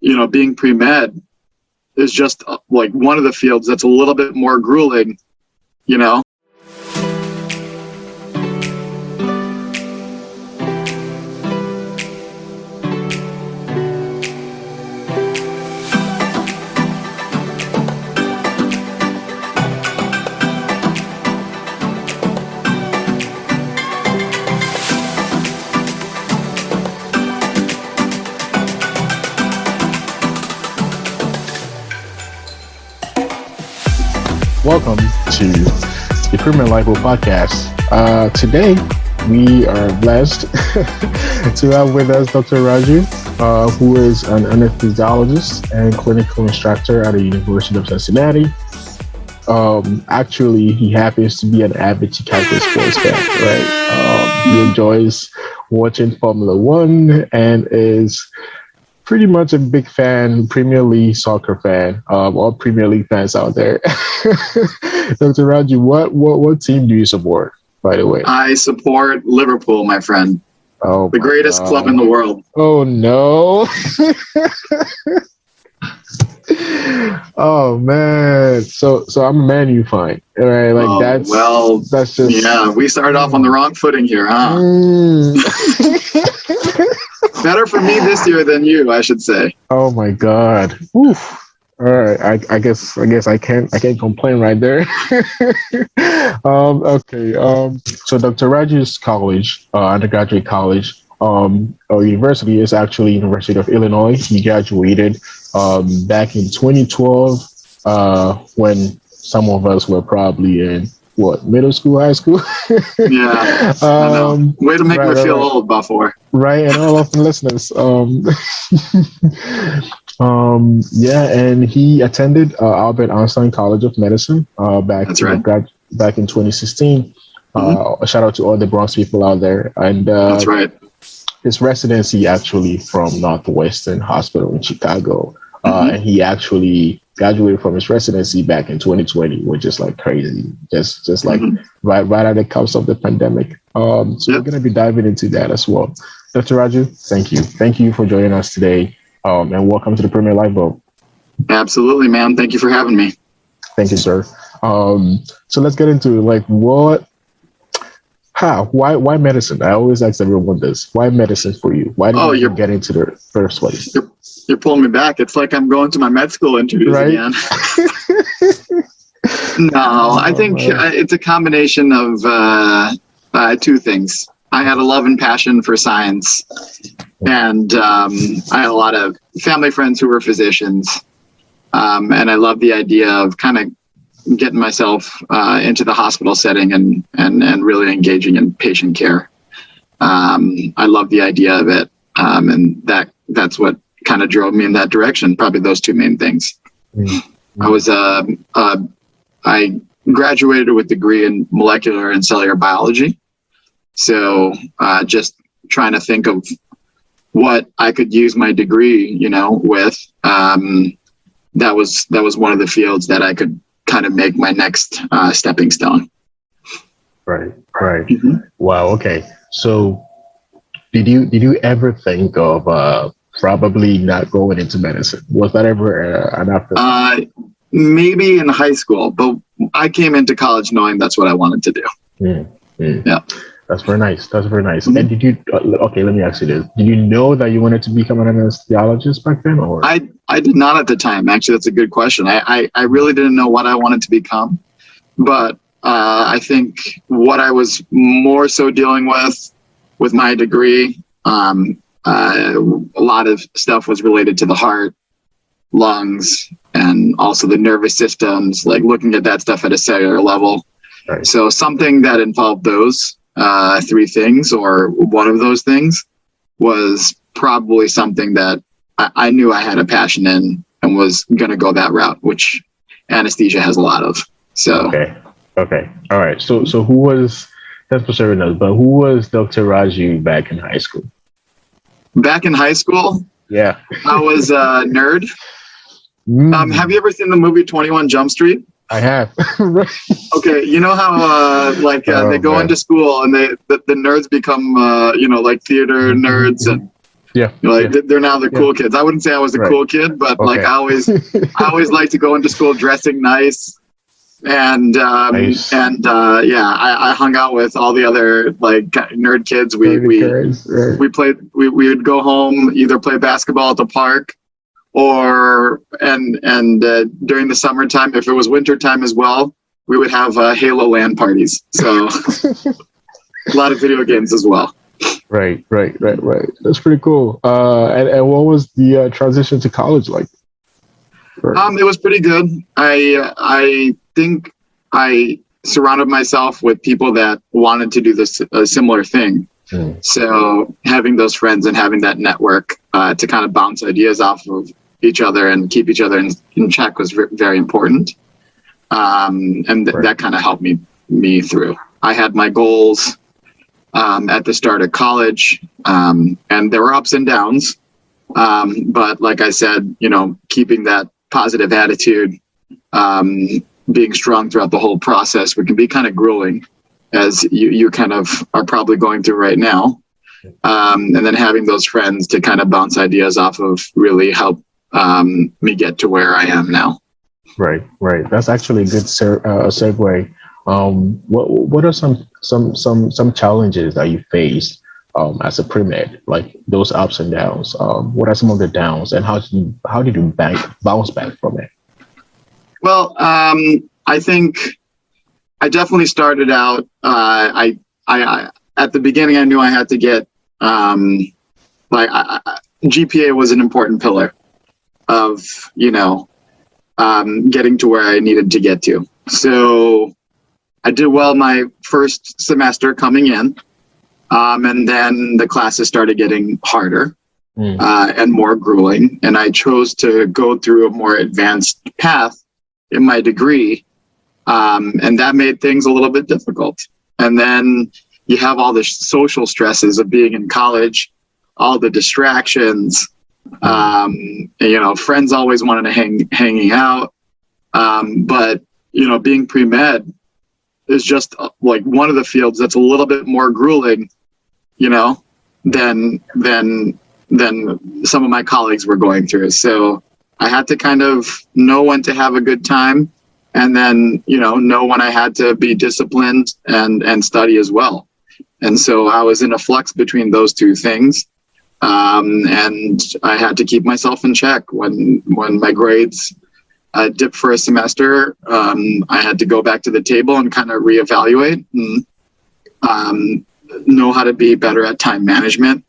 being pre-med is just like one of the fields that's a little bit more grueling, you know? Welcome to the Premed podcast. Today, we are blessed to have with us Dr. Raju, who is an anesthesiologist and clinical instructor at the University of Cincinnati. Actually, he happens to be an avid Chicago sports fan, right? He enjoys watching Formula One and is pretty much a big fan, Premier League soccer fan, all Premier League fans out there. Dr. Raju, what team do you support, by the way? I support Liverpool, my friend. Oh, the greatest club in the world. Oh, no. Oh, man. So I'm a Man U fan, right? Like that's just... Yeah, we started off on the wrong footing here, huh? Better for me this year than you, I should say. Oh my God. Oof. All right. I guess I can't complain right there. Okay. So Dr. Raju's college, undergraduate college, or university is actually University of Illinois. He graduated back in 2012, when some of us were probably in middle school, high school. Yeah. Way to make me feel old, Buffalo. Right, and all of the listeners. And he attended Albert Einstein College of Medicine back in 2016. A shout out to all the Bronx people out there. And that's right. His residency actually from Northwestern Hospital in Chicago. And he actually graduated from his residency back in 2020, which is like crazy, just like right at the cusp of the pandemic. So we're going to be diving into that as well. Dr. Raju, thank you for joining us today, and welcome to the Premed Lifeboat. Absolutely, man. Thank you for having me. Thank you, sir. So let's get into why medicine? I always ask everyone this: why medicine for you? Why did you get into the first place? You're pulling me back. It's like I'm going to my med school interviews again. No, I think it's a combination of two things. I had a love and passion for science, and I had a lot of family friends who were physicians, and I love the idea of kind of getting myself into the hospital setting and really engaging in patient care. I love the idea of it, and that's what kind of drove me in that direction. Probably those two main things. I graduated with a degree in molecular and cellular biology. So just trying to think of what I could use my degree, with. That was one of the fields that I could kind of make my next stepping stone. Right. Wow. Okay. So did you ever think of probably not going into medicine? Was that ever an after? Maybe in high school, but I came into college knowing that's what I wanted to do. Yeah. That's very nice. And did you, okay, let me ask you this. Did you know that you wanted to become an anesthesiologist back then? Or I did not at the time. Actually, that's a good question. I really didn't know what I wanted to become. But I think what I was more so dealing with my degree, a lot of stuff was related to the heart, lungs, and also the nervous systems, like looking at that stuff at a cellular level. Right. So something that involved those three things, or one of those things, was probably something that I knew I had a passion in and was going to go that route, which anesthesia has a lot of. So okay, all right. So who was, that's for sure knows, but who was Dr. Raju back in high school? Back in high school? Yeah. I was a nerd. Have you ever seen the movie 21 Jump Street? I have. Okay, you know how they go into school and the nerds become like theater nerds, and Yeah. Like they're now the cool kids. I wouldn't say I was a cool kid, but like I always like to go into school dressing nice. And Nice. I hung out with all the other like nerd kids. We played. We would go home, either play basketball at the park, or during the summertime, if it was wintertime as well, we would have Halo LAN parties. So a lot of video games as well. Right. That's pretty cool. And what was the transition to college like? It was pretty good. I think I surrounded myself with people that wanted to do this a similar thing. So having those friends and having that network to kind of bounce ideas off of each other and keep each other in check was very important. That kind of helped me through. I had my goals at the start of college, and there were ups and downs. But like I said, keeping that positive attitude, being strong throughout the whole process, which can be kind of grueling, as you kind of are probably going through right now. And then having those friends to kind of bounce ideas off of really help me get to where I am now. Right. That's actually a good segue. What are some challenges that you faced as a pre-med, like those ups and downs? What are some of the downs, and how did you bounce back from it? Well, I think I definitely started out. I at the beginning, I knew I had to get GPA was an important pillar of getting to where I needed to get to. So I did well my first semester coming in, and then the classes started getting harder and more grueling, and I chose to go through a more advanced path in my degree, and that made things a little bit difficult. And then you have all the social stresses of being in college, all the distractions. Friends always wanted to hanging out, but being pre-med is just like one of the fields that's a little bit more grueling, than some of my colleagues were going through. So I had to kind of know when to have a good time, and then know when I had to be disciplined and study as well. And so I was in a flux between those two things. And I had to keep myself in check when my grades dipped for a semester. I had to go back to the table and kind of reevaluate and know how to be better at time management.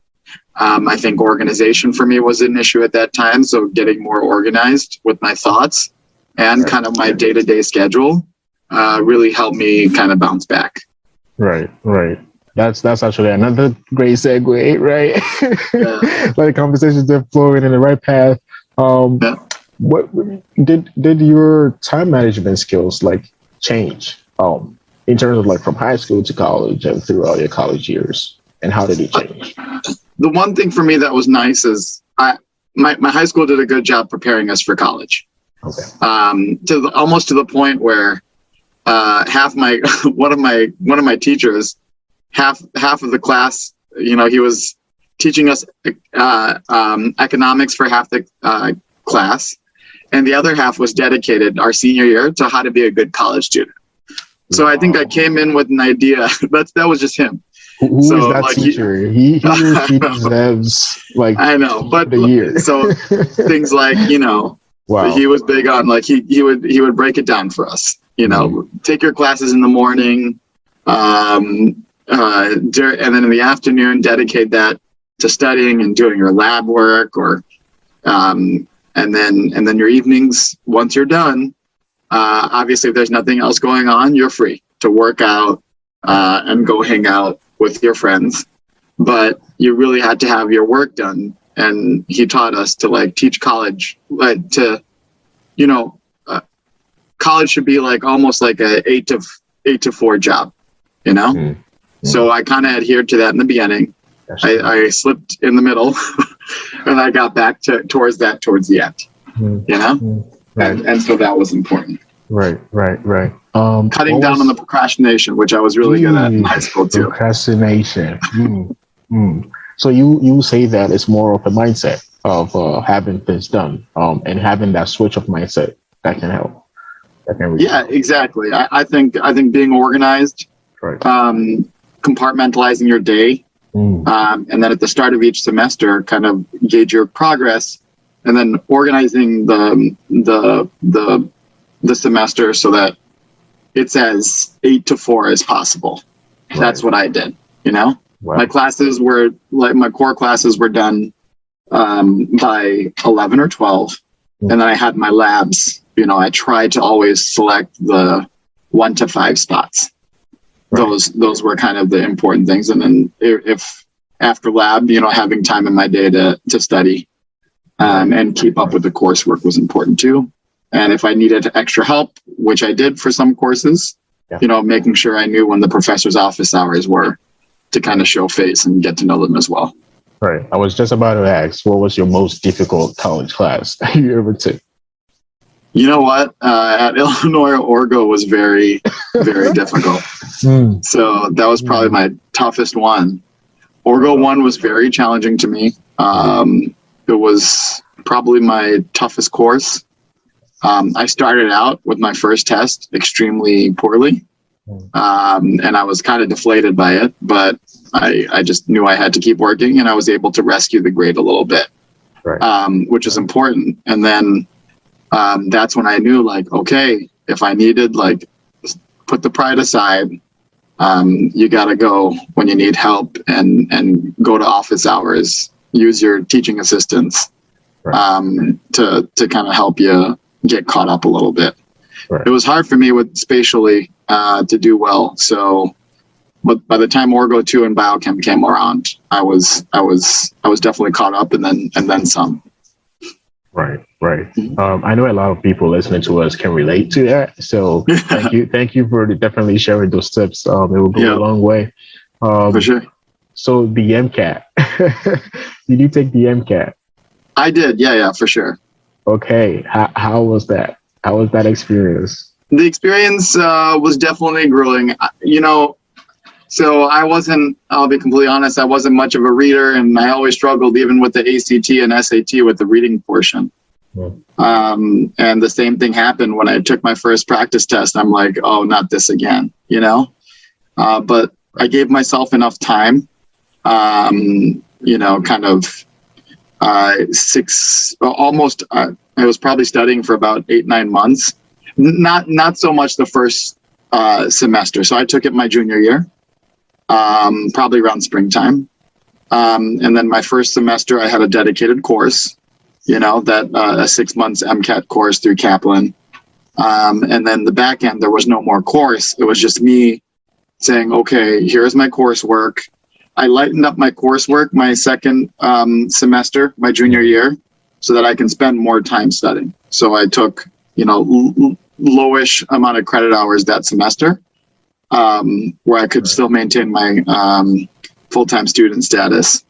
I think organization for me was an issue at that time. So getting more organized with my thoughts and kind of my day-to-day schedule really helped me kind of bounce back. Right. That's actually another great segue, right? Yeah. Like the conversations are flowing in the right path. What did your time management skills like change in terms of like from high school to college and throughout your college years, and how did it change? The one thing for me that was nice is my high school did a good job preparing us for college. Okay. Almost to the point where one of my teachers, half of the class, he was teaching us economics for half the class, and the other half was dedicated our senior year to how to be a good college student. So I think I came in with an idea. That was just him. Who is that teacher? He deserves like I know, but the year. So things like wow. He was big on like he would break it down for us. Take your classes in the morning, and then in the afternoon dedicate that to studying and doing your lab work, or and then your evenings, once you're done, obviously if there's nothing else going on, you're free to work out and go hang out with your friends, but you really had to have your work done. And he taught us to like teach college, college should be like almost like a 8 to 4 job, So I kind of adhered to that in the beginning. I slipped in the middle and I got back towards the end, and so that was important. Right. Cutting down on the procrastination, which I was really good at in high school too. Procrastination. So you say that it's more of a mindset of having things done, and having that switch of mindset that can help. That can really Yeah, help. exactly. I think being organized, Right. compartmentalizing your day, and then at the start of each semester, kind of gauge your progress, and then organizing the semester so that it's as 8 to 4 as possible. Right. That's what I did. You know, Wow. my classes were like my core classes were done by 11 or 12, and then I had my labs. You know, I tried to always select the 1 to 5 spots. Right. Those were kind of the important things. And then if after lab, you know, having time in my day to study and keep up with the coursework was important too. And if I needed extra help, which I did for some courses, you know, making sure I knew when the professor's office hours were to kind of show face and get to know them as well. Right. I was just about to ask, what was your most difficult college class that you ever took? You know what? At Illinois, Orgo was very, very difficult. So that was probably my toughest one. Orgo 1 was very challenging to me. It was probably my toughest course. I started out with my first test extremely poorly, and I was kind of deflated by it, but I just knew I had to keep working, and I was able to rescue the grade a little bit, which is important. And then that's when I knew, like, okay, if I needed, like, put the pride aside, you got to go when you need help and go to office hours, use your teaching assistants to kind of help you get caught up a little bit. It was hard for me with spatially to do well. So, but by the time Orgo 2 and Biochem came around, I was definitely caught up and then some. Right. I know a lot of people listening to us can relate to that. So thank you for definitely sharing those tips. It will go a long way. For sure. So the MCAT, did you take the MCAT? I did. Yeah, for sure. Okay. How was that? How was that experience? The experience was definitely grueling. You know, so I'll be completely honest, I wasn't much of a reader, and I always struggled even with the ACT and SAT with the reading portion. And the same thing happened when I took my first practice test. I'm like, oh, not this again, you know? But I gave myself enough time, you know, kind of I was probably studying for about 8-9 months. Not so much the first semester. So I took it my junior year, probably around springtime. And then my first semester, I had a dedicated course, you know, that a 6 months MCAT course through Kaplan. And then the back end, there was no more course. It was just me saying, okay, here's my coursework. I lightened up my coursework my second semester, my junior year, so that I can spend more time studying. So I took, you know, lowish amount of credit hours that semester, where I could still maintain my full-time student status,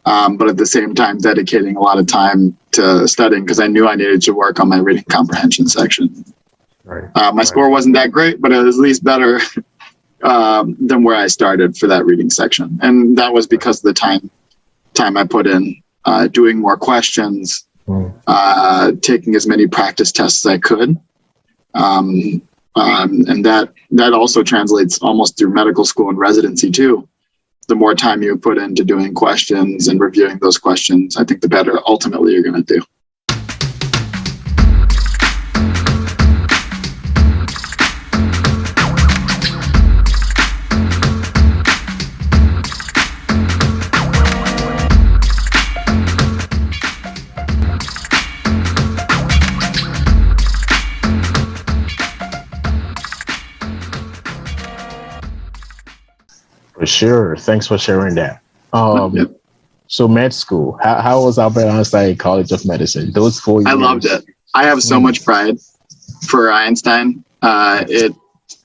but at the same time dedicating a lot of time to studying because I knew I needed to work on my reading comprehension section. My score wasn't that great, but it was at least better than where I started for that reading section. And that was because of the time I put in, doing more questions, taking as many practice tests as I could. And that also translates almost through medical school and residency too. The more time you put into doing questions and reviewing those questions, I think the better ultimately you're going to do. For sure. Thanks for sharing that. So med school, how was Albert Einstein College of Medicine? Those 4 years. I loved it. I have so much pride for Einstein. It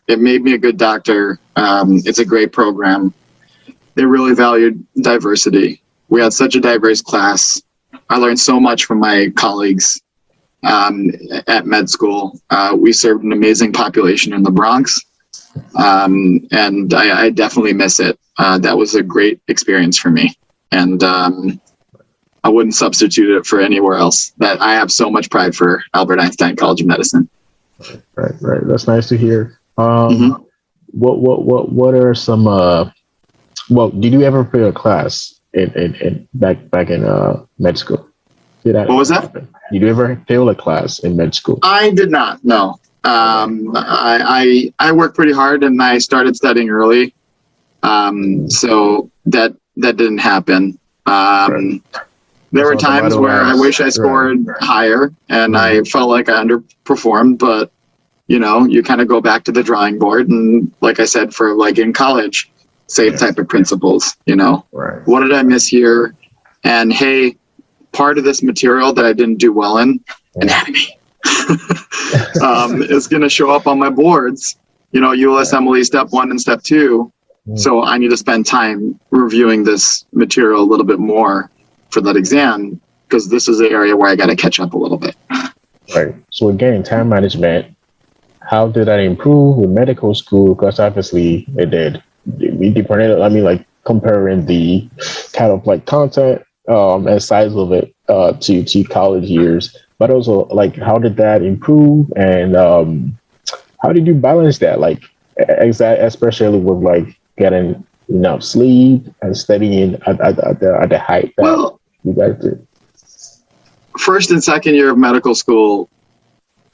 made me a good doctor. It's a great program. They really valued diversity. We had such a diverse class. I learned so much from my colleagues at med school. We served an amazing population in the Bronx. And I definitely miss it. That was a great experience for me. And I wouldn't substitute it for anywhere else. That I have so much pride for Albert Einstein College of Medicine. Right. That's nice to hear. What are some? Well, did you ever fail a class in back in med school? What was that? Did you ever fail a class in med school? I did not. No. I worked pretty hard and I started studying early. So that didn't happen. There were times where I wish I scored higher and I felt like I underperformed, but you kind of go back to the drawing board and, like I said, for like in college, same type of principles, what did I miss here? And hey, part of this material that I didn't do well in, anatomy, is going to show up on my boards, USMLE step 1 and step 2. So I need to spend time reviewing this material a little bit more for that exam, because this is the area where I got to catch up a little bit. Right. So again, time management, how did that improve with medical school? Because obviously it did. We depended, like comparing the kind of like content and size of it to college years, but also like how did that improve, and how did you balance that? Like especially with like getting enough sleep and studying at the height that you guys did. First and second year of medical school,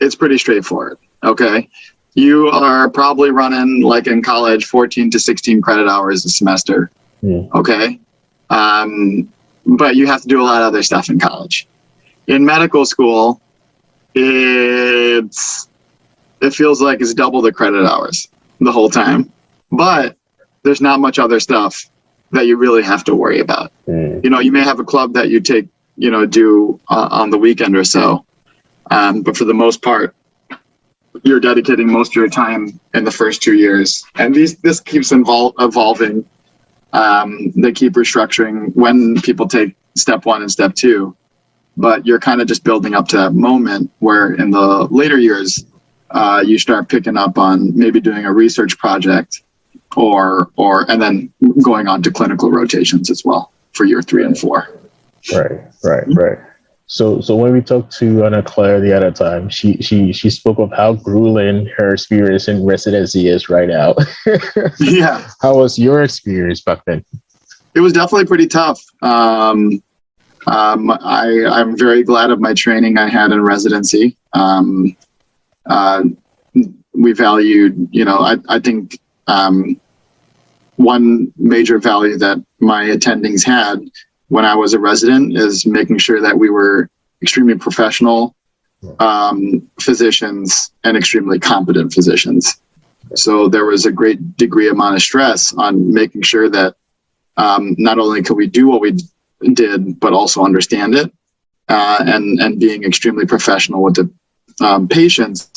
it's pretty straightforward. Okay. You are probably running, like in college, 14 to 16 credit hours a semester. Okay. But you have to do a lot of other stuff in college. In medical school, it feels like it's double the credit hours the whole time, but there's not much other stuff that you really have to worry about. You may have a club that you take, do on the weekend or so. But for the most part, you're dedicating most of your time in the first 2 years. And this keeps evolving. They keep restructuring when people take step 1 and step 2. But you're kind of just building up to that moment where in the later years, you start picking up on maybe doing a research project and then going on to clinical rotations as well for year 3 and 4. Right. So when we talked to Anna Claire the other time, she spoke of how grueling her experience in residency is right now. Yeah. How was your experience back then? It was definitely pretty tough. I'm very glad of my training I had in residency. We valued, I think one major value that my attendings had when I was a resident is making sure that we were extremely professional physicians and extremely competent physicians. So there was a great degree amount of stress on making sure that not only could we do what we did, but also understand it, and being extremely professional with the patients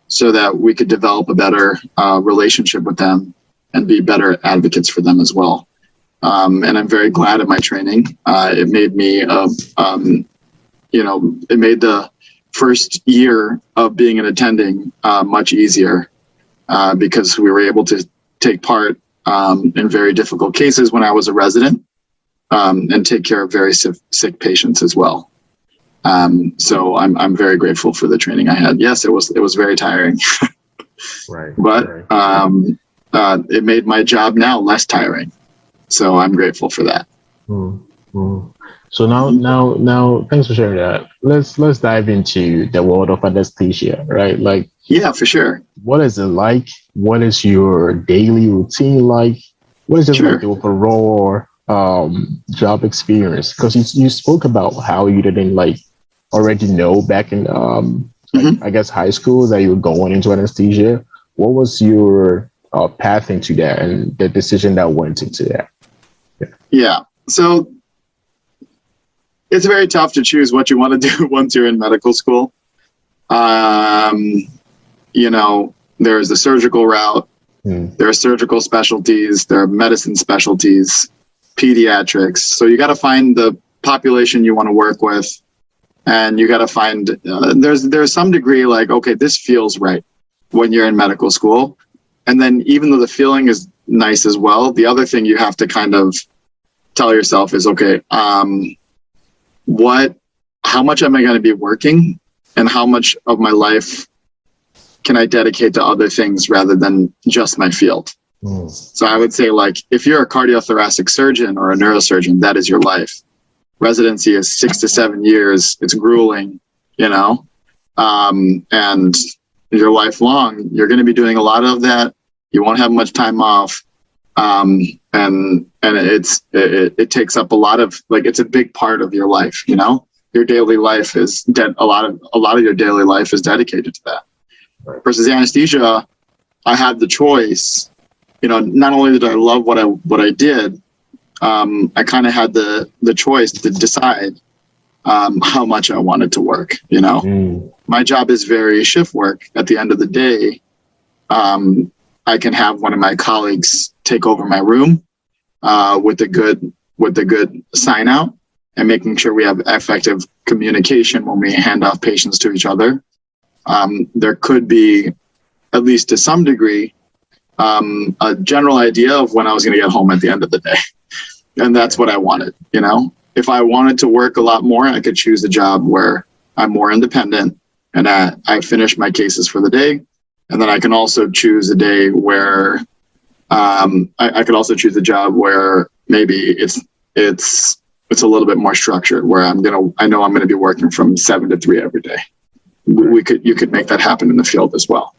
so that we could develop a better relationship with them and be better advocates for them as well. And I'm very glad of my training. It made me, it made the first year of being an attending much easier because we were able to take part in very difficult cases when I was a resident and take care of very sick patients as well. So I'm very grateful for the training I had. Yes, it was very tiring, right? But it made my job now less tiring. So I'm grateful for that. So now, thanks for sharing that. Let's dive into the world of anesthesia, right? Like, yeah, for sure. What is it like? What is your daily routine like? What is just like the overall job experience? Because you spoke about how you didn't already know back in I guess high school that you were going into anesthesia. What was your path into that and the decision that went into that? Yeah. So it's very tough to choose what you want to do once you're in medical school. There's the surgical route. There are surgical specialties. There are medicine specialties, pediatrics. So you got to find the population you want to work with. And you got to find, there's some degree okay, this feels right when you're in medical school. And then even though the feeling is nice as well, the other thing you have to kind of tell yourself is, okay, how much am I going to be working, and how much of my life can I dedicate to other things rather than just my field? So I would say, like, if you're a cardiothoracic surgeon or a neurosurgeon, that is your life. Residency is 6 to 7 years. It's grueling, and your lifelong, you're going to be doing a lot of that. You won't have much time off. And it takes up a lot of, like, it's a big part of your life, your daily life is a lot of your daily life is dedicated to that. Versus anesthesia, I had the choice, not only did I love what I did, I kind of had the choice to decide how much I wanted to work. My job is very shift work. At the end of the day, I can have one of my colleagues take over my room with a good sign out, and making sure we have effective communication when we hand off patients to each other. There could be, at least to some degree, a general idea of when I was going to get home at the end of the day. And that's what I wanted. If I wanted to work a lot more, I could choose a job where I'm more independent and I finish my cases for the day. And then I can also choose a day where I could also choose a job where maybe it's a little bit more structured, where I know I'm gonna be working from 7 to 3 every day. You could make that happen in the field as well.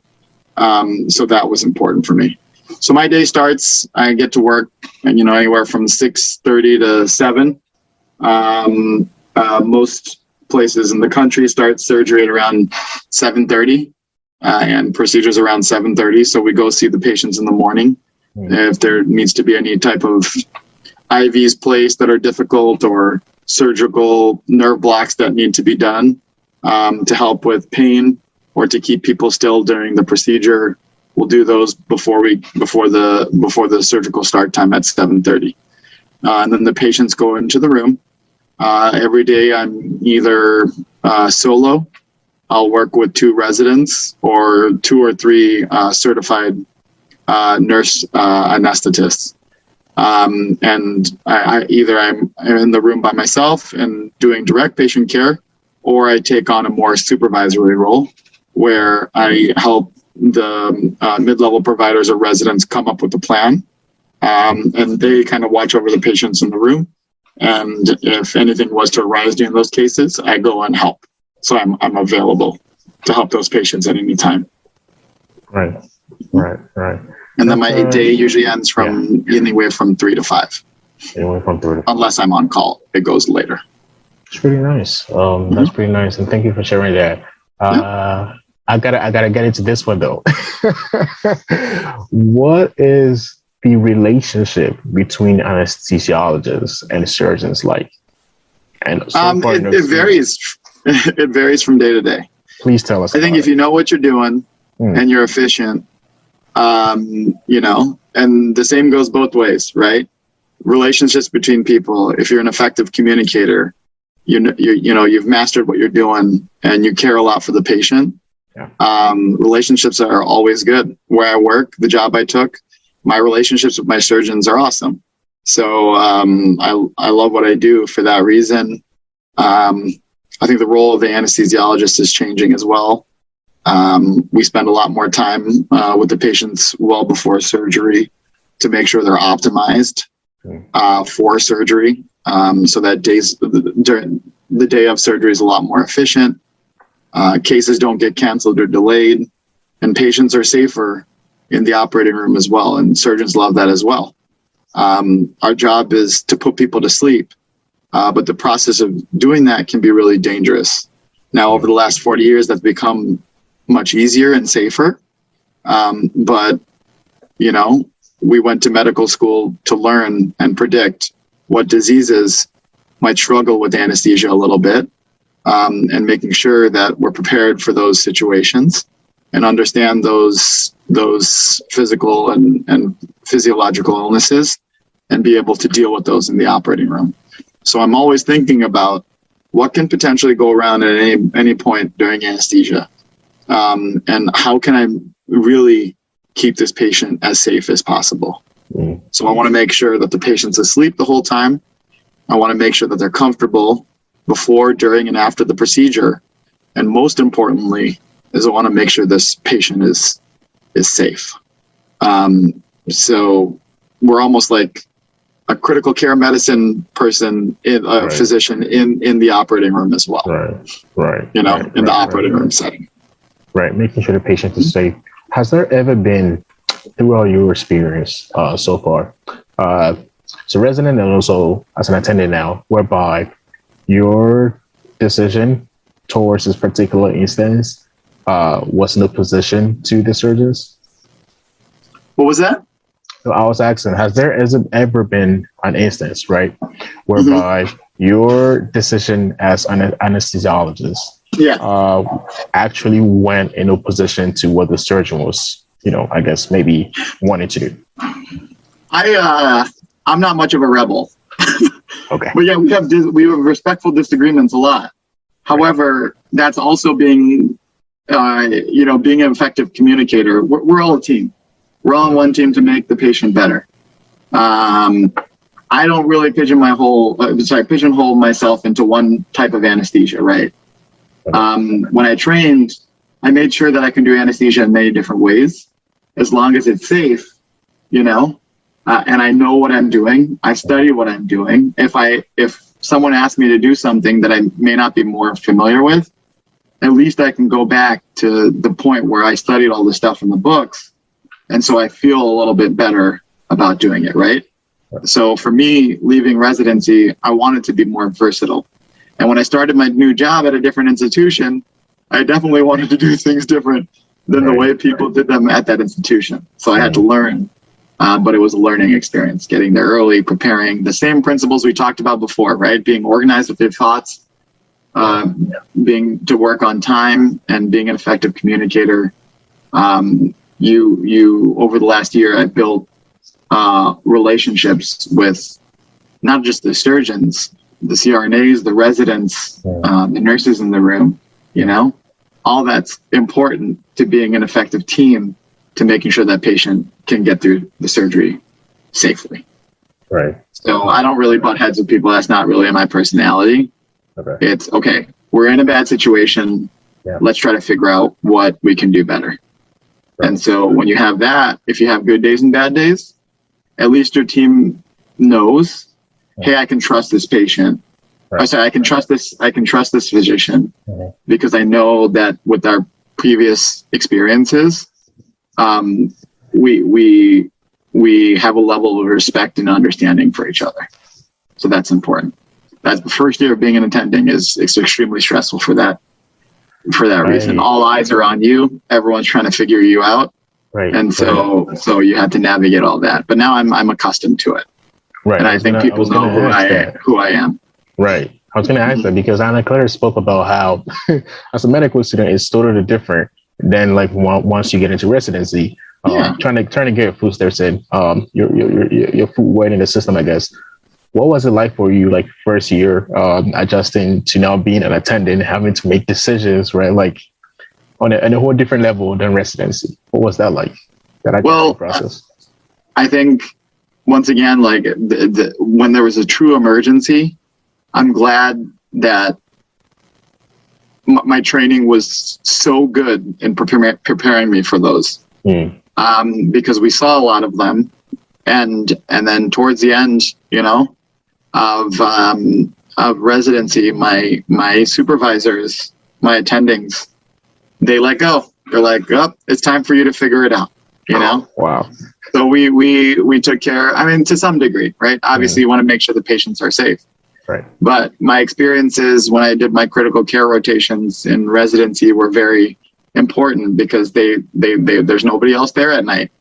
So that was important for me. So my day starts, I get to work, anywhere from 6:30 to 7. Most places in the country start surgery at around 7:30, and procedures around 7:30. So we go see the patients in the morning. If there needs to be any type of IVs placed that are difficult, or surgical nerve blocks that need to be done to help with pain or to keep people still during the procedure, we'll do those before the surgical start time at 7:30. And then the patients go into the room. Every day I'm either solo. I'll work with 2 residents or 2 or 3 certified nurse anesthetists. And I'm in the room by myself and doing direct patient care, or I take on a more supervisory role where I help the mid-level providers or residents come up with a plan, and they kind of watch over the patients in the room. And if anything was to arise during those cases, I go and help. So I'm available to help those patients at any time. Right. And then my day usually ends from anywhere from 3 to 5. Anywhere from 3 to 5. Unless I'm on call, it goes later. It's pretty nice. That's pretty nice, and thank you for sharing that. I gotta get into this one though. What is the relationship between anesthesiologists and surgeons like? And it varies. It varies from day to day. Please tell us. I think if you know what you're doing and you're efficient, and the same goes both ways, right? Relationships between people. If you're an effective communicator, you've mastered what you're doing and you care a lot for the patient. Relationships are always good. Where I work, the job I took, my relationships with my surgeons are awesome. So I love what I do for that reason. I think the role of the anesthesiologist is changing as well. We spend a lot more time with the patients well before surgery to make sure they're optimized for surgery, so that during the day of surgery is a lot more efficient. Cases don't get canceled or delayed, and patients are safer in the operating room as well, and surgeons love that as well. Our job is to put people to sleep, but the process of doing that can be really dangerous. Now, over the last 40 years, that's become much easier and safer. But, we went to medical school to learn and predict what diseases might struggle with anesthesia a little bit, and making sure that we're prepared for those situations and understand those physical and physiological illnesses and be able to deal with those in the operating room. So I'm always thinking about what can potentially go around at any point during anesthesia, and how can I really keep this patient as safe as possible. So I want to make sure that the patient's asleep the whole time. I want to make sure that they're comfortable before, during, and after the procedure. And most importantly, is I want to make sure this patient is safe. So we're almost like a critical care medicine person, physician in the operating room as well. Right. In the operating room setting. Right. Making sure the patient is safe. Has there ever been, throughout your experience so far, as a resident and also as an attendant now, whereby your decision towards this particular instance was in opposition to the surgeons? What was that? So I was asking, has there ever been an instance, right, whereby your decision as an anesthesiologist actually went in opposition to what the surgeon was, I guess maybe wanting to do? I'm not much of a rebel. Okay. But yeah, we have respectful disagreements a lot. However, that's also being being an effective communicator. We're all a team. We're all on one team to make the patient better. I don't really pigeonhole myself into one type of anesthesia, right? When I trained, I made sure that I can do anesthesia in many different ways, as long as it's safe, and I know what I'm doing. I study what I'm doing. If someone asks me to do something that I may not be more familiar with, at least I can go back to the point where I studied all the stuff in the books. And so I feel a little bit better about doing it, right? So for me, leaving residency, I wanted to be more versatile. And when I started my new job at a different institution, I definitely wanted to do things different than the way people did them at that institution. So I had to learn, but it was a learning experience, getting there early, preparing the same principles we talked about before, right? Being organized with your thoughts, being to work on time, and being an effective communicator. You over the last year, I built relationships with not just the surgeons, the CRNAs, the residents, the nurses in the room, all that's important to being an effective team, to making sure that patient can get through the surgery safely. Right. So I don't really butt heads with people. That's not really my personality. Okay. It's okay. We're in a bad situation. Yeah. Let's try to figure out what we can do better. Right. And so when you have that, if you have good days and bad days, at least your team knows, hey, I can trust this patient. Right. I can trust this physician, because I know that with our previous experiences, we have a level of respect and understanding for each other. So that's important. That's the first year of being an attending is extremely stressful for that reason. All eyes are on you. Everyone's trying to figure you out. Right. And so you have to navigate all that. But now I'm accustomed to it. Right. And I think people know who I am. Right. I was going to ask that because Anna Claire spoke about how as a medical student, it's totally different than like once you get into residency. Trying to get food steps in, your food weight in the system, I guess. What was it like for you, like first year, adjusting to now being an attendant, having to make decisions, right? Like on a whole different level than residency. What was that like? Process. I think once again, like when there was a true emergency, I'm glad that my training was so good in preparing me for those. Because we saw a lot of them, and then towards the end, of residency, my supervisors, my attendings, they let go. They're like, "Oh, it's time for you to figure it out." Wow. So we took care. I mean, to some degree, right? Obviously, you want to make sure the patients are safe. Right. But my experiences when I did my critical care rotations in residency were very important because they there's nobody else there at night,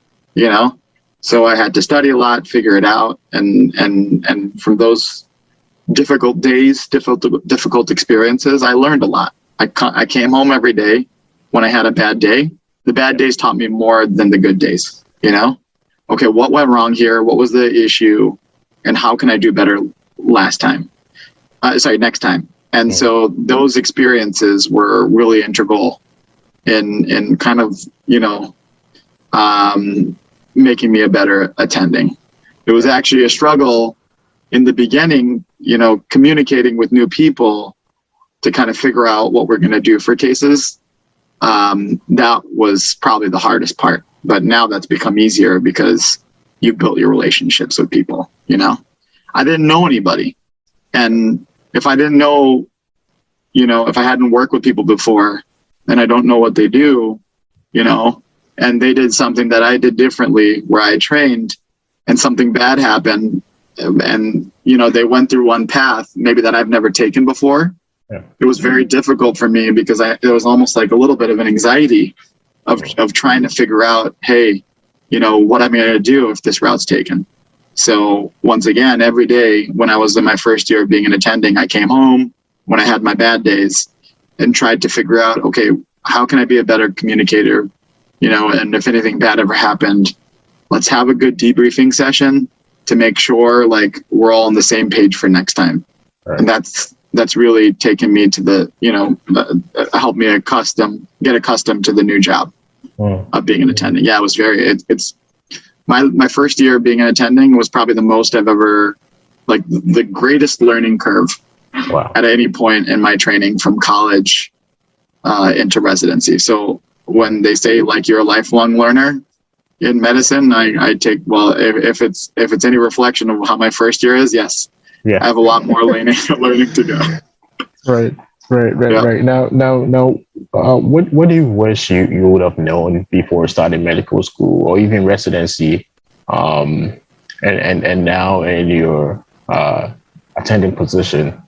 So I had to study a lot, figure it out, and from those difficult days, difficult experiences, I learned a lot. I came home every day when I had a bad day. The bad days taught me more than the good days. Okay, what went wrong here? What was the issue, and how can I do better next time? And so those experiences were really integral in kind of, making me a better attending. It was actually a struggle in the beginning, communicating with new people to kind of figure out what we're going to do for cases. That was probably the hardest part, but now that's become easier because you built your relationships with people. I didn't know anybody, and if I didn't know, if I hadn't worked with people before, and I don't know what they do, and they did something that I did differently where I trained, and something bad happened, and they went through one path maybe that I've never taken before. Yeah. It was very difficult for me because it was almost like a little bit of an anxiety of trying to figure out, hey, what I'm going to do if this route's taken. So once again, every day when I was in my first year of being an attending, I came home when I had my bad days and tried to figure out, okay, how can I be a better communicator? And if anything bad ever happened, let's have a good debriefing session to make sure like we're all on the same page for next time. Right. And that's really taken me to the, helped me get accustomed to the new job of being an attending. Yeah, it was it's my first year being an attending was probably the most I've ever, like the greatest learning curve at any point in my training from college into residency. So when they say like you're a lifelong learner in medicine, I take, well, if it's any reflection of how my first year is, yes. Yeah. I have a lot more learning to go. Right. Now, what do you wish you would have known before starting medical school or even residency, and now in your attending position?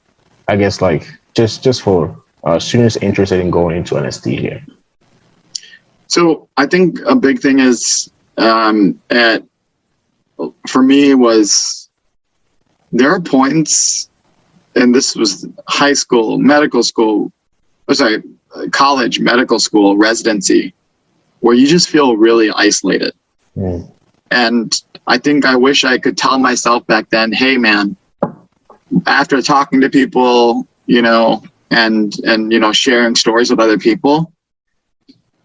I guess like just for students interested in going into anesthesia. So I think a big thing is for me was there are points, and this was high school, medical school, college, medical school, residency, where you just feel really isolated. Mm. And I think I wish I could tell myself back then, hey man, after talking to people, and sharing stories with other people,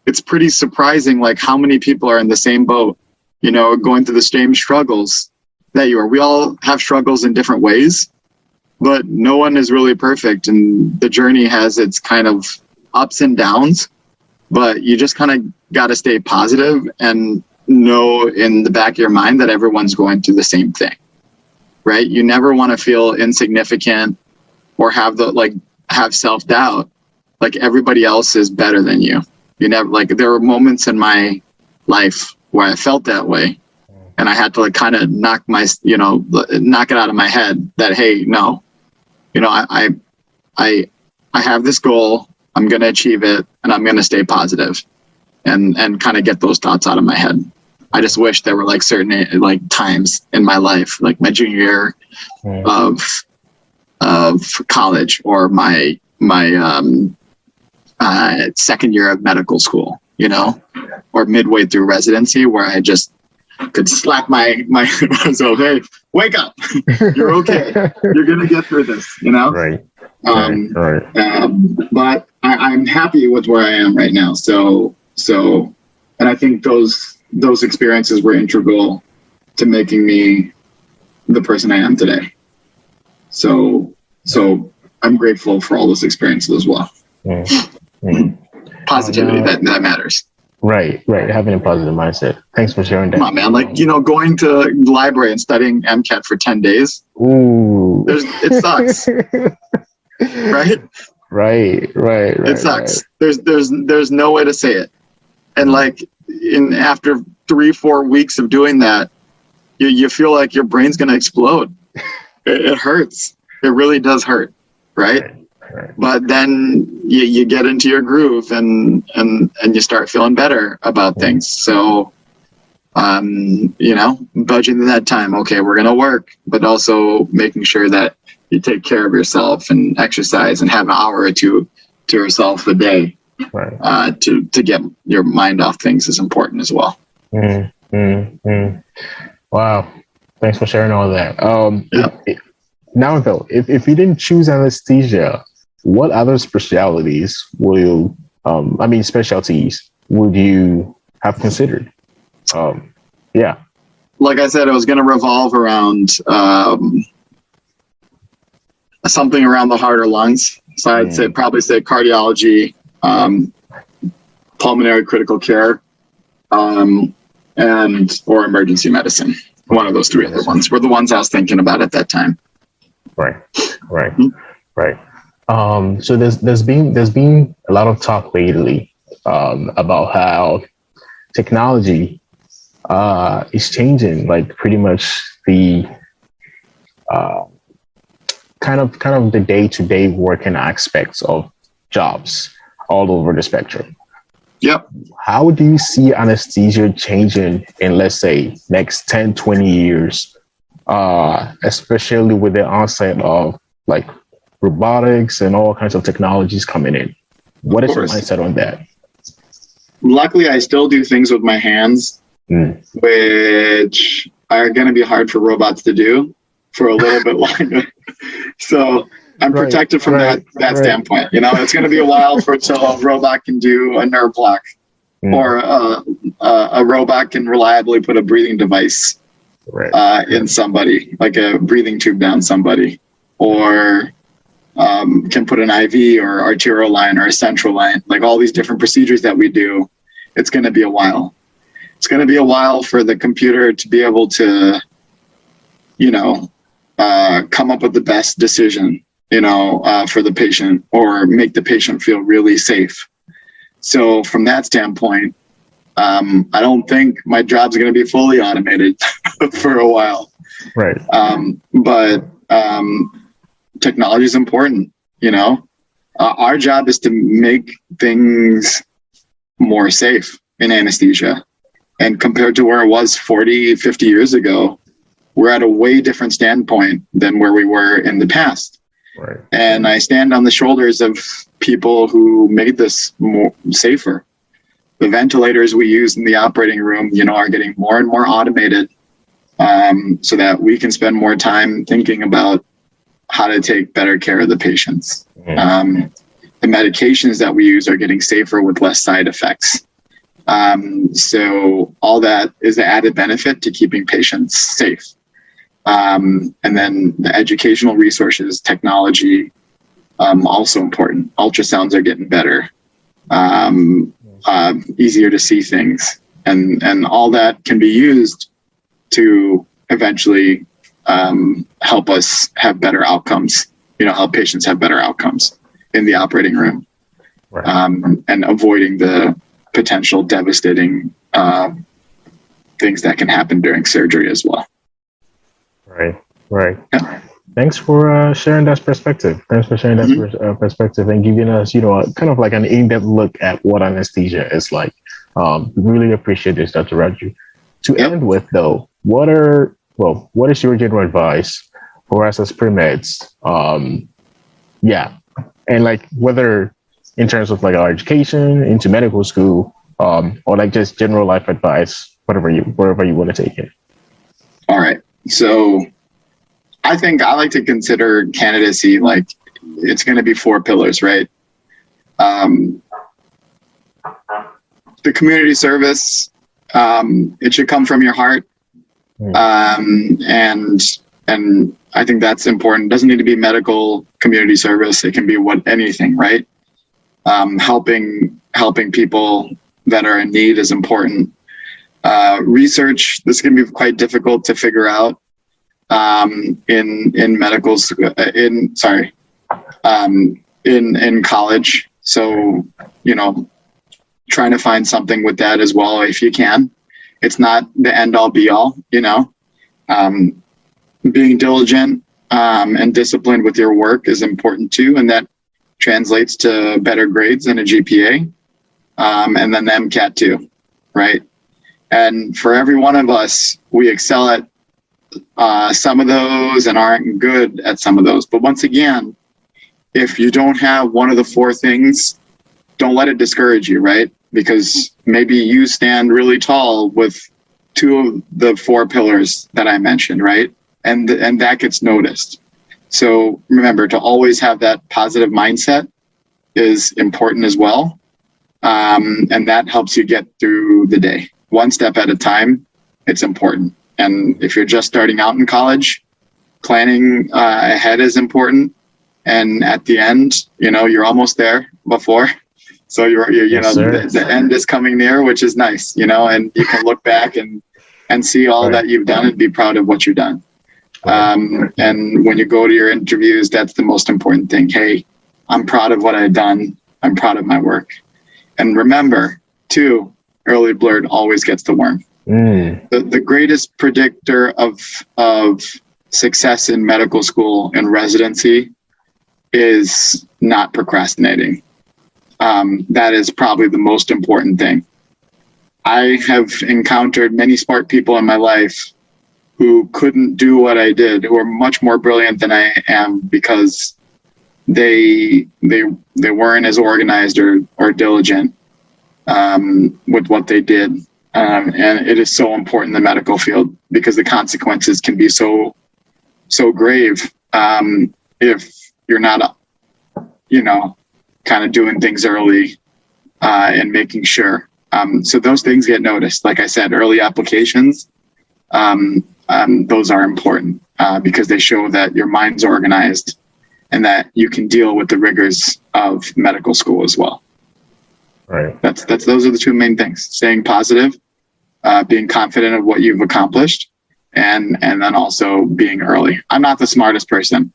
it's pretty surprising like how many people are in the same boat, going through the same struggles that you are. We all have struggles in different ways, but no one is really perfect, and the journey has its kind of ups and downs, but you just kind of got to stay positive and know in the back of your mind that everyone's going through the same thing, right? You never want to feel insignificant or have self-doubt, like everybody else is better than you. You never, like, there were moments in my life where I felt that way, and I had to like kind of knock it out of my head that, hey, no, I have this goal, I'm going to achieve it, and I'm going to stay positive and kind of get those thoughts out of my head. I just wish there were like certain like times in my life, like my junior year of college or my second year of medical school, or midway through residency, where I just could slap myself, hey, wake up, you're okay, you're gonna get through this, Right. But I'm happy with where I am right now. So, and I think those experiences were integral to making me the person I am today. So I'm grateful for all those experiences as well. Positivity, that matters. Right. Having a positive mindset. Thanks for sharing that. Come on, man. Like, going to the library and studying MCAT for 10 days. Ooh. It sucks. Right? Right. It sucks. Right. There's no way to say it. And like after 3-4 weeks of doing that, you feel like your brain's going to explode. It hurts. It really does hurt. Right. But then you get into your groove and you start feeling better about things. So, budgeting that time. Okay, we're going to work, but also making sure that you take care of yourself and exercise and have an hour or two to yourself a day, to get your mind off things is important as well. Wow. Thanks for sharing all that. Now though, if you didn't choose anesthesia, what other specialties specialties would you have considered? like I said, it was going to revolve around something around the heart or lungs. So I'd probably say cardiology, pulmonary critical care, and or emergency medicine. One of those three other ones were the ones I was thinking about at that time. Right. So there's been a lot of talk lately about how technology is changing, like pretty much the kind of the day-to-day working aspects of jobs all over the spectrum. Yep. How do you see anesthesia changing in, let's say, next 10, 20 years, especially with the onset of like robotics and all kinds of technologies coming in? What is your mindset on that? Luckily, I still do things with my hands, which are going to be hard for robots to do for a little bit longer. So I'm protected from that standpoint. You know, it's going to be a while until a robot can do a nerve block, or a robot can reliably put a breathing device in somebody, like a breathing tube down somebody, or can put an IV or arterial line or a central line, like all these different procedures that we do. It's going to be a while. It's going to be a while for the computer to be able to, you know, come up with the best decision, you know, for the patient, or make the patient feel really safe. So from that standpoint, I don't think my job's going to be fully automated for a while. Right. But technology is important, you know. Our job is to make things more safe in anesthesia. And compared to where it was 40, 50 years ago, we're at a way different standpoint than where we were in the past. Right. And I stand on the shoulders of people who made this more safer. The ventilators we use in the operating room, you know, are getting more and more automated, so that we can spend more time thinking about how to take better care of the patients. The medications that we use are getting safer with less side effects. So all that is an added benefit to keeping patients safe. And then the educational resources, technology, also important. Ultrasounds are getting better, easier to see things, and all that can be used to eventually help us have better outcomes, you know, help patients have better outcomes in the operating room, and avoiding the potential devastating things that can happen during surgery as well. Right. Yeah. Thanks for sharing that perspective. Perspective and giving us, you know, kind of like an in-depth look at what anesthesia is like. Really appreciate this, Dr. Raju. To end with, though, what is your general advice for us as pre-meds? And like whether in terms of like our education into medical school, or like just general life advice, wherever you want to take it. All right. So I think I like to consider candidacy like it's going to be 4 pillars, right? The community service, it should come from your heart. And I think that's important. It doesn't need to be medical community service. It can be anything, right? Helping people that are in need is important. Research, this can be quite difficult to figure out in college. So, you know, trying to find something with that as well if you can. It's not the end all be all, you know. Being diligent and disciplined with your work is important too, and that translates to better grades and a GPA, and then the MCAT too, right? And for every one of us, we excel at some of those and aren't good at some of those. But once again, if you don't have one of the 4 things, don't let it discourage you, right? Because maybe you stand really tall with 2 of the 4 pillars that I mentioned, right? And that gets noticed. So remember to always have that positive mindset is important as well. And that helps you get through the day. One step at a time, it's important. And if you're just starting out in college, planning ahead is important. And at the end, you're almost there before. So the end is coming near, which is nice, and you can look back and see all that you've done and be proud of what you've done. And when you go to your interviews, that's the most important thing. Hey, I'm proud of what I've done. I'm proud of my work. And remember, too, early blood always gets the worm. The greatest predictor of success in medical school and residency is not procrastinating. That is probably the most important thing. I have encountered many smart people in my life who couldn't do what I did, who are much more brilliant than I am because they weren't as organized or diligent with what they did. And it is so important in the medical field because the consequences can be so grave if you're not, kind of doing things early and making sure. So those things get noticed. Like I said, early applications, those are important because they show that your mind's organized and that you can deal with the rigors of medical school as well. Right. Those are the two main things: staying positive, being confident of what you've accomplished, and then also being early. I'm not the smartest person,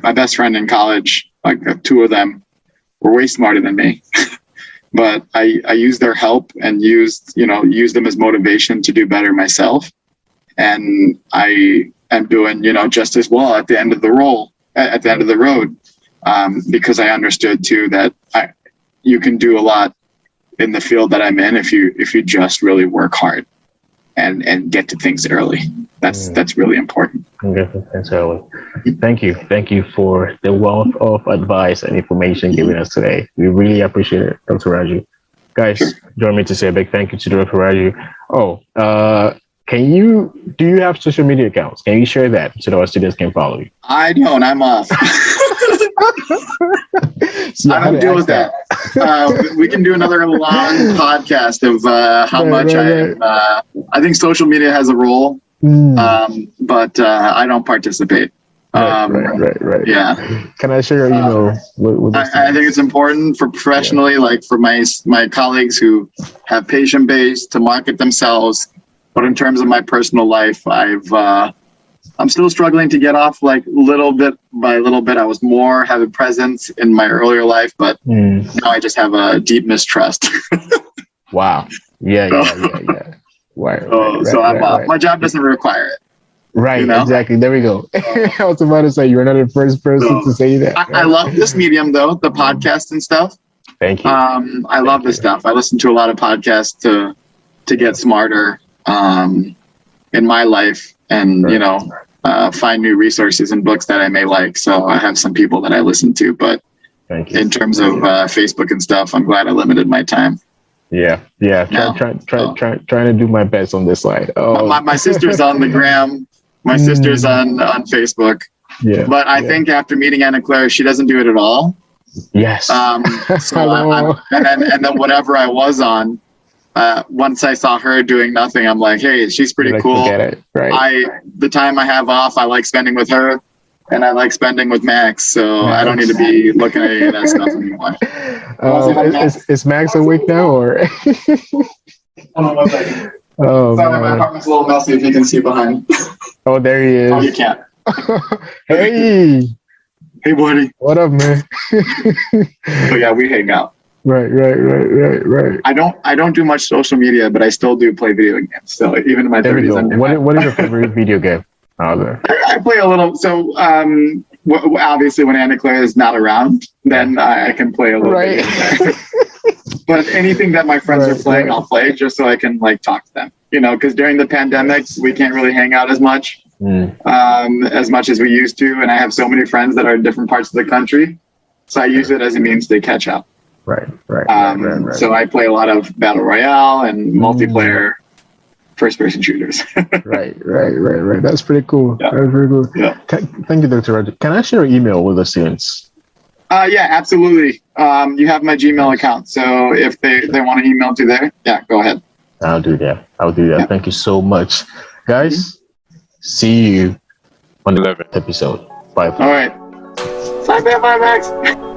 My best friend in college, like the two of them, were way smarter than me. But I used their help and used them as motivation to do better myself. And I am doing, just as well at the end of the road, because I understood too that you can do a lot in the field that I'm in if you just really work hard and get to things early. That's really important. That's early. Thank you for the wealth of advice and information given us today. We really appreciate it, Dr. Raju. Guys, join me to say a big thank you to Dr. Raju. Do you have social media accounts? Can you share that so that our students can follow you? I don't. I'm off. I don't deal with that. We can do another long podcast of how much I think social media has a role, but I don't participate. Right. Yeah. Can I share your email? I think it's important for professionally, like for my colleagues who have patient base to market themselves. But in terms of my personal life, I'm still struggling to get off, like little bit by little bit. I was more have a presence in my earlier life, but now I just have a deep mistrust. Wow. Yeah. Right. So I'm off. My job doesn't require it. Right. Exactly. There we go. I was about to say you're not the first person to say that. I love this medium though, the podcast and stuff. Thank you. I love this stuff. I listen to a lot of podcasts to get smarter in my life and find new resources and books that I may like. So I have some people that I listen to, but in terms of Facebook and stuff, I'm glad I limited my time. Yeah. Trying to do my best on this side. My sister's on the gram. My sister's on Facebook. Yeah. But I think after meeting Anna Claire, she doesn't do it at all. Yes. So and then whatever I was on, once I saw her doing nothing, I'm like, hey, she's pretty cool. Forget it. Right. The time I have off, I like spending with her, and I like spending with Max. So I don't need to be looking at any of that stuff anymore. Is Max awake now, or? Hold on 1 second. Sorry, my apartment's a little messy. If you can see behind. Oh, there he is. Oh, you can't. Hey, buddy. What up, man? So yeah, we hang out. Right. I don't do much social media, but I still do play video games. So even in my 30s, what is your favorite video game? I play a little. So obviously, when Anna Claire is not around, then I can play a little bit. But anything that my friends are playing, I'll play just so I can talk to them. Because during the pandemic, we can't really hang out as much as we used to, and I have so many friends that are in different parts of the country, so I use it as a means to catch up. Right. So I play a lot of battle royale and multiplayer first-person shooters. Right. That's pretty cool. Yeah. That's pretty cool. Yeah. Thank you, Dr. Raju. Can I share an email with the students? Yeah, absolutely. You have my Gmail account, so if they want to email to there, yeah, go ahead. I'll do that. Yeah. Thank you so much, guys. See you on the 11th episode. Bye. All right. Bye, Max.